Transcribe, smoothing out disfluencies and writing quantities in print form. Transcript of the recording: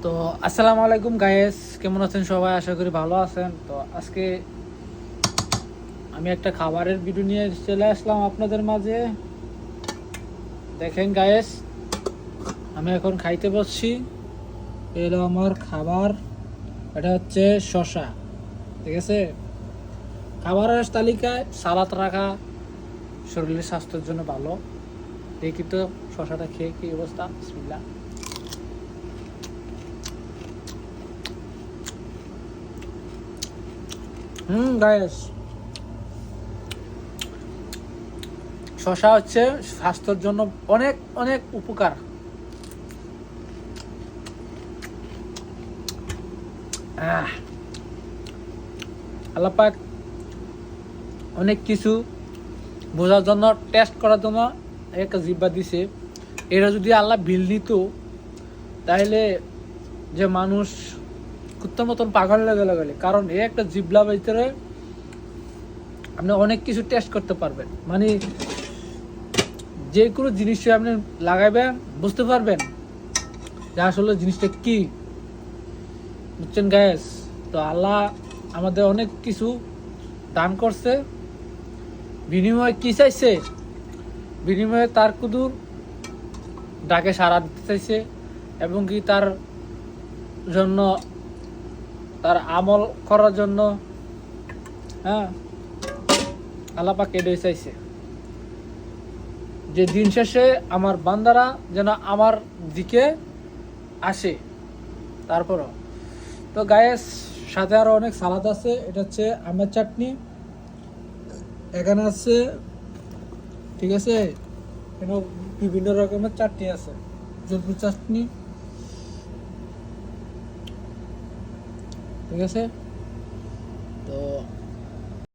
তো আসসালামু আলাইকুম গাইস, কেমন আছেন সবাই? আশা করি ভালো আছেন। তো আজকে আমি একটা খাবারের ভিডিও নিয়ে চলে আসলাম আপনাদের মাঝে। দেখেন গাইস, আমি এখন খাইতে বসছি। এলো আমার খাবার, এটা হচ্ছে শসা। ঠিক আছে, খাবারের তালিকায় সালাদ রাখা শরীরের স্বাস্থ্যের জন্য ভালো। দেখি তো শসাটা খেয়ে কি অবস্থা। বিসমিল্লাহ। গাইস, শসা হচ্ছে স্বাস্থ্যের জন্য অনেক অনেক উপকার। আল্লাহ পাক অনেক কিছু বোঝার জন্য, টেস্ট করার জন্য একটা জিব্বা দিছে। এরা যদি আল্লাহ বিল নিত, তাহলে যে মানুষ কুত্তার মতন পাগল লেগে, কারণ এই একটা জিবলা ভিতরে আপনি অনেক কিছু টেস্ট করতে পারবেন। মানে যে কোনো জিনিসটা আপনি লাগাইবেন, বুঝতে পারবেন যে আসলে জিনিসটা কি। বুঝছেন গ্যাস? তো আল্লাহ আমাদের অনেক কিছু দান করছে, বিনিময়ে কি চাইছে? বিনিময়ে তার কুদুর ডাকে সাড়া দিতে চাইছে, এবং কি তার জন্য, তার আমল করার জন্য। হ্যাঁ, আল্লাহ পাক এটাই চাইছে যে দিন শেষে আমার বান্দারা যেন আমার দিকে আসে। তারপরও তো গায়েস, সাথে আরো অনেক সালাদ আছে। এটা হচ্ছে আমের চাটনি, এখানে আছে, ঠিক আছে, এখানে বিভিন্ন রকমের চাটনি আছে, জলপুর চাটনি, ঠিক আছে।